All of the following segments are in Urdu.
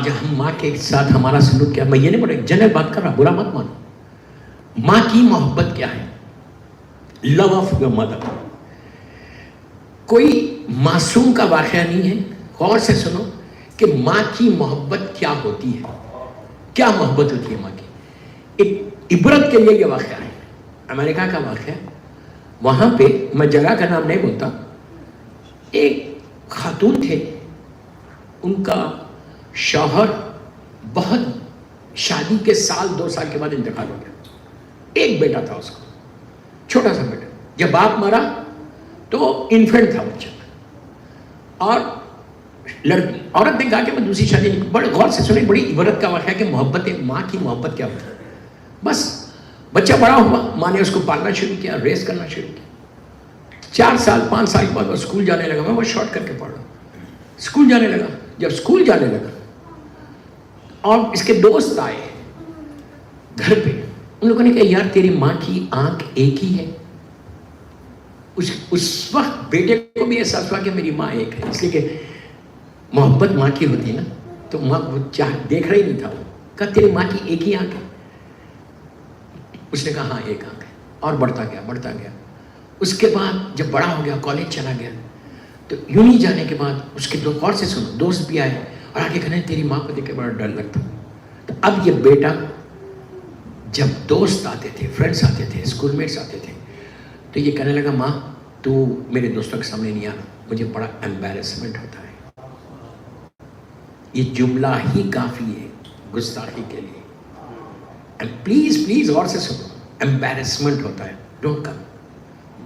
آج ہم ماں کے ساتھ ہمارا سلوک کیا, میں یہ نہیں بول رہا, جنرل بات کر رہا, برا مت مانو. ماں کی محبت کیا ہے؟ Love of your mother. کوئی معصوم کا واقعہ نہیں ہے, غور سے سنو کہ ماں کی محبت کیا ہوتی ہے, کیا محبت ہوتی ہے ماں کی. ایک عبرت کے لیے یہ واقعہ ہے, امریکہ کا واقعہ. وہاں پہ میں جگہ کا نام نہیں بولتا, ایک خاتون تھے, ان کا شوہر بہت شادی کے سال 2 سال کے بعد انتقال ہو گیا. ایک بیٹا تھا اس کو, چھوٹا سا بیٹا. جب باپ مرا تو انفینٹ تھا بچہ, اور عورت نے کہا کہ میں دوسری شادی نہیں. بڑے غور سے سنیں, بڑی عبرت کا واقعہ کہ محبت, ماں کی محبت کیا ہوتی ہے. بس بچہ بڑا ہوا, ماں نے اس کو پالنا شروع کیا, ریس کرنا شروع کیا. 4 سال 5 سال کے بعد وہ اسکول جانے لگا. میں وہ شارٹ کر کے پڑھ رہا ہوں. اسکول جانے لگا. جب اسکول جانے لگا اور اس کے دوست آئے گھر پہ, ان لوگوں نے کہا یار تیری ماں کی آنکھ ایک ہی ہے. اس وقت بیٹے کو بھی احساس ہوا کہ میری ماں ایک ہے, اس لیے کہ محبت ماں کی ہوتی ہے نا, تو ماں وہ دیکھ رہا ہی نہیں تھا. کہا تیری ماں کی ایک ہی آنکھ ہے. اس نے کہا ہاں ایک آنکھ ہے, اور بڑھتا گیا بڑھتا گیا. اس کے بعد جب بڑا ہو گیا, کالج چلا گیا, تو یونی جانے کے بعد اس کے دو, اور سے سنو, دوست بھی آئے اور آگے کہنے تیری ماں کو دیکھ کے بڑا ڈر لگتا. تو اب یہ بیٹا, جب دوست آتے تھے, فرینڈس آتے تھے, اسکول میٹس آتے تھے, تو یہ کہنے لگا ماں تو میرے دوستوں کے سامنے نہیں آنا, مجھے بڑا ایمبیرسمنٹ ہوتا ہے. یہ جملہ ہی کافی ہے گستاخی کے لیے. پلیز پلیز غور سے سنو, ایمبیرسمنٹ ہوتا ہے, ڈونٹ کم.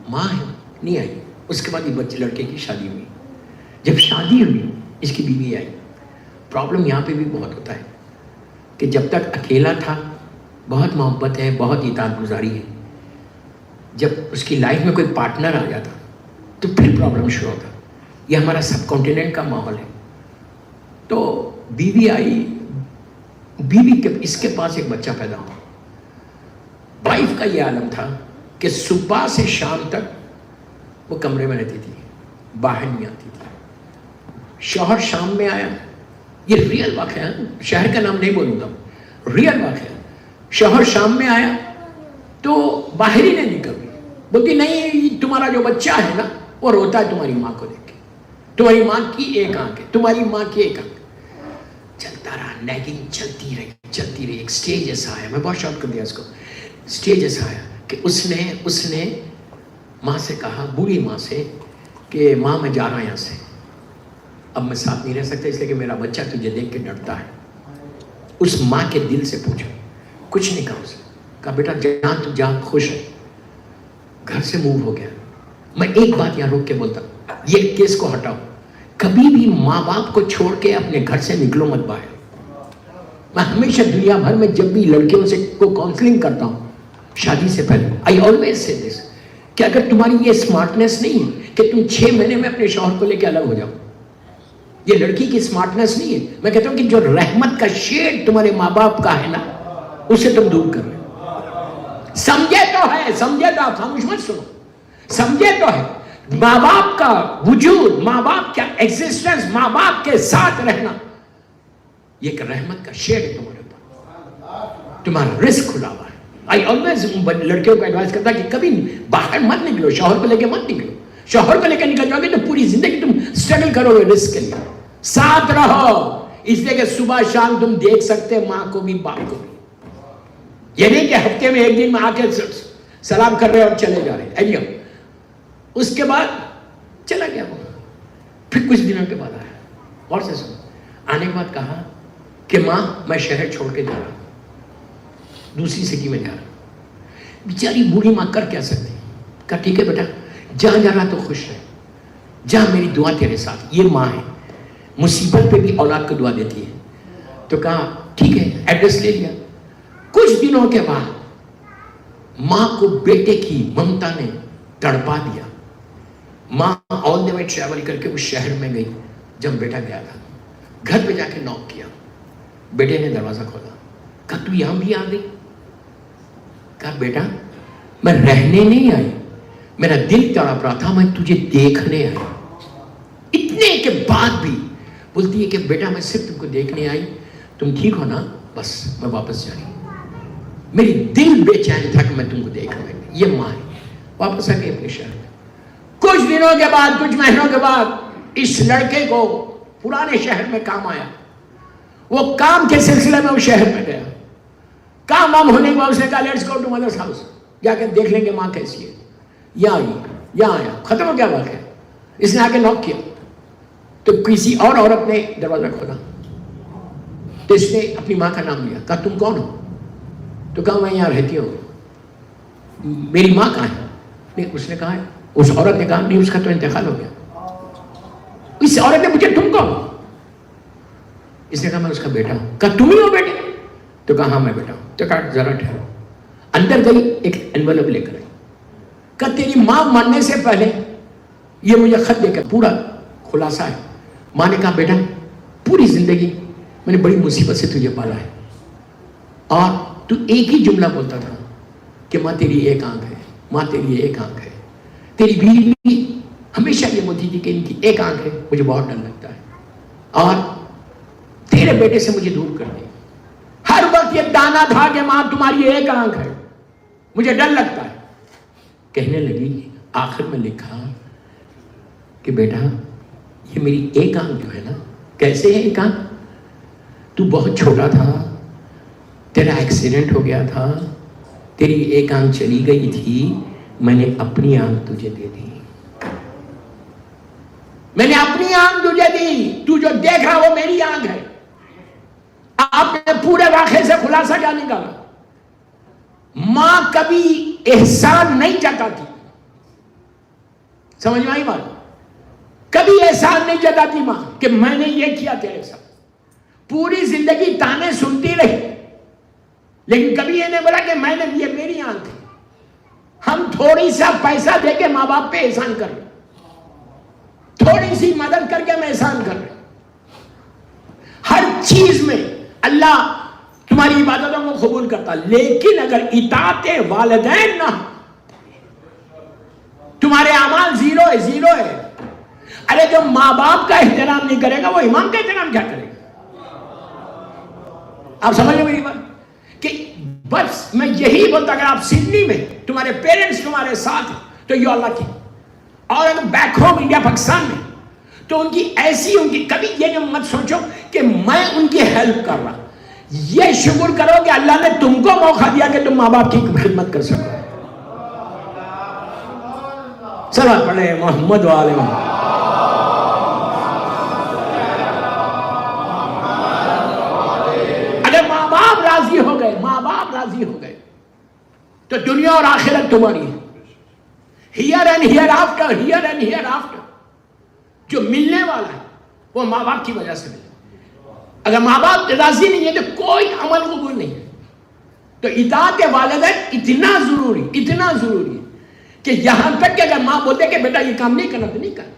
ماں ہے, نہیں آئی. اس کے بعد یہ بچے لڑکے کی شادی ہوئی. جب شادی ہوئی اس کی بیوی آئی. پرابلم یہاں پہ بھی بہت ہوتا ہے کہ جب تک اکیلا تھا بہت محبت ہے, بہت اطاعت گزاری ہے. جب اس کی لائف میں کوئی پارٹنر آ جاتا تو پھر پرابلم شروع ہوتا. یہ ہمارا سب کانٹیننٹ کا ماحول ہے. تو بیوی آئی, بیوی کے اس کے پاس ایک بچہ پیدا ہوا. وائف کا یہ عالم تھا کہ صبح سے شام تک وہ کمرے میں رہتی تھی, باہر نہیں آتی تھی. شوہر شام میں آیا, یہ ریئل واقعہ ہے, شہر کا نام نہیں بولوں گا, ریئل واقعہ. شوہر شام میں آیا تو باہر ہی نہیں نکل گئی. بولتی نہیں تمہارا جو بچہ ہے نا وہ روتا ہے تمہاری ماں کو دیکھ کے, تمہاری ماں کی ایک آنکھ ہے, تمہاری ماں کی ایک آنکھ. چلتا رہا, نیگنگ چلتی رہی. ایک سٹیج ایسا آیا, میں بہت شارٹ کر دیا اس کو, سٹیج ایسا آیا کہ اس نے ماں سے کہا, بوڑھی ماں سے, کہ ماں میں جا رہا یہاں سے, اب میں ساتھ نہیں رہ سکتا اس لیے کہ میرا بچہ تجھے دیکھ کے ڈرتا ہے. اس ماں کے دل سے پوچھا, کچھ نہیں کہا اسے. کہا بیٹا جان تو جان خوش ہے. گھر سے موو ہو گیا. میں ایک بات یہاں روک کے بولتا, یہ کیس کو ہٹاؤ, کبھی بھی ماں باپ کو چھوڑ کے اپنے گھر سے نکلو مت باہر. میں ہمیشہ دنیا بھر میں جب بھی لڑکیوں سے کو کاؤنسلنگ کرتا ہوں شادی سے پہلے, آئی آلویز سے دس, کہ اگر تمہاری یہ اسمارٹنیس نہیں ہے کہ تم 6 مہینے میں اپنے شوہر کو لے کے الگ ہو جاؤ, یہ لڑکی کی اسمارٹنیس نہیں ہے. میں کہتا ہوں کہ جو رحمت کا شیڈ تمہارے ماں باپ کا ہے نا اسے تم دور کر رہے. سمجھے تو ہے, سمجھے تو, آپ خاموش مت سنو, سمجھے تو ہے. ماں باپ کا وجود, ماں باپ کا ایگزسٹنس, ماں باپ کے ساتھ رہنا, یہ ایک رحمت کا شیڈ ہے تمہارے اوپر. تمہارا رزق کھلا ہوا ہے. آئی آلویز لڑکیوں کو ایڈوائز کرتا کہ کبھی باہر مت نکلو, شوہر کو لے کے مت نکلو. شوہر کو لے کے نکل جاؤ گے تو پوری زندگی تم اسٹرگل کرو گے رزق کے لیے. ساتھ رہو, اس لیے کہ صبح شام تم دیکھ سکتے ماں کو بھی باپ کو بھی. یہ نہیں کہ ہفتے میں ایک دن میں آ کے سلام کر رہے اور چلے جا رہے. ایلیو اس کے بعد چلا گیا وہ. پھر کچھ دنوں کے بعد آیا, اور سے سنو, آنے کے بعد کہا کہ ماں میں شہر چھوڑ کے جا رہا ہوں, دوسری سٹی میں جا رہا ہوں. بیچاری بوڑھی ماں کر کیا سکتی. کہا ٹھیک ہے بیٹا, جہاں جا رہا تو خوش رہے, جہاں میری دعا تیرے ساتھ. یہ ماں ہے, مصیبت پہ بھی اولاد کو دعا دیتی ہے. تو کہا ٹھیک ہے, ایڈریس لے لیا. کچھ دنوں کے بعد ماں کو بیٹے کی ممتا نے تڑپا دیا. ماں آل دی وے ٹریول کر کے اس شہر میں گئی جب بیٹا گیا تھا. گھر پہ جا کے نوک کیا, بیٹے نے دروازہ کھولا. کہا تو یہاں بھی آ گئی. کہا بیٹا میں رہنے نہیں آئی, میرا دل تڑپ رہا تھا, میں تجھے دیکھنے آئی. اتنے کے بعد بھی بولتی ہے کہ بیٹا میں صرف تم کو دیکھنے آئی, تم ٹھیک ہو نا؟ بس میں واپس جا رہی ہوں. میری دل بے چین تھا کہ میں تم کو دیکھ رہا ہوں. یہ ماں ہے. واپس آ گئی اپنے شہر میں. کچھ دنوں کے بعد، کچھ مہینوں کے بعد اس لڑکے کو پرانے شہر میں کام آیا. وہ کام کے سلسلے میں وہ شہر میں گیا. کام وام ہونے کے بعد اس نے کہا لیٹس گو ٹو مدرس ہاؤس، جا کے دیکھ لیں گے ماں کیسی ہے. یہاں آئی، یہاں آیا. ختم ہو گیا واقعہ. اس نے آ کے نوک کیا تو کسی اور عورت نے دروازہ کھولا. تو اس نے اپنی ماں کا نام لیا. کہا تم کون ہو؟ تو کہا میں یہاں رہتی ہوں. میری ماں کہاں ہے؟ نہیں، اس نے کہا ہے. اس عورت نے کہا نہیں، اس کا تو انتقال ہو گیا. اس عورت نے پوچھا تم کون ہو؟ اس نے کہا میں اس کا بیٹا ہوں. کہا تم ہی ہو بیٹے؟ تو کہا ہاں میں بیٹا ہوں. تو کہا ذرا ٹھہرو. اندر گئی، ایک انویلپ لے کر آئی. کہا تیری ماں مرنے سے پہلے یہ مجھے خط دے کر پورا خلاصہ ہے. ماں نے کہا بیٹا پوری زندگی میں نے بڑی مصیبت سے تجھے پالا ہے، اور تو ایک ہی جملہ بولتا تھا کہ ماں تیری ایک آنکھ ہے، ماں تیری ایک آنکھ ہے. تیری بیوی ہمیشہ یہ بولتی تھی کہ ان کی ایک آنکھ ہے، مجھے بہت ڈر لگتا ہے، اور تیرے بیٹے سے مجھے دور کر دے. ہر وقت یہ دانا تھا کہ ماں تمہاری ایک آنکھ ہے، مجھے ڈر لگتا ہے. کہنے لگی آخر میں لکھا کہ بیٹا یہ میری ایک آنکھ جو ہے نا، کیسے ہے ایک آنکھ؟ تو بہت چھوٹا تھا، تیرا ایکسیڈنٹ ہو گیا تھا، تیری ایک آنکھ چلی گئی تھی، میں نے اپنی آنکھ تجھے دے دی. میں نے اپنی آنکھ تجھے دی. تو جو دیکھ رہا وہ میری آنکھ ہے. آپ نے پورے واقعے سے خلاصہ کیا نکالا؟ ماں کبھی احسان نہیں جتاتی. سمجھ میں آئی بات؟ کبھی احسان نہیں جتاتی ماں کہ میں نے یہ کیا تیرے ساتھ. پوری زندگی تانے سنتی رہی، لیکن کبھی یہ نہیں بولا کہ میں نے یہ میری آنکھ ہے. ہم تھوڑی سا پیسہ دے کے ماں باپ پہ احسان کر رہے، تھوڑی سی مدد کر کے میں احسان کر رہے. ہر چیز میں اللہ تمہاری عبادتوں کو قبول کرتا، لیکن اگر اطاعت والدین نہ، تمہارے اعمال زیرو ہے، زیرو ہے. ارے جو ماں باپ کا احترام نہیں کرے گا وہ امام کا احترام کیا کرے گا؟ آپ سمجھ لیں میری بات؟ کہ بس میں یہی بولتا، اگر آپ سڈنی میں تمہارے پیرنٹس تمہارے ساتھ ہیں تو یو اللہ کی، اور اگر بیک ہوم انڈیا پاکستان میں تو ان کی ایسی، ان کی کبھی یہ مت سوچو کہ میں ان کی ہیلپ کر رہا. یہ شکر کرو کہ اللہ نے تم کو موقع دیا کہ تم ماں باپ کی خدمت کر سکو. صلوات پڑھے محمد و آل محمد. اگر ماں باپ راضی ہو گئے، ماں باپ راضی ہو گئے تو دنیا اور آخرت تمہاری ہے. Here and here after, here and here after جو ملنے والا ہے وہ ماں باپ کی وجہ سے ملے. اگر ماں باپ راضی نہیں ہے تو کوئی عمل قبول نہیں ہے. تو اطاعت والدین اتنا ضروری، اتنا ضروری ہے کہ یہاں تک کہ اگر ماں بولتے کہ بیٹا یہ کام نہیں کرنا تو نہیں کرنا.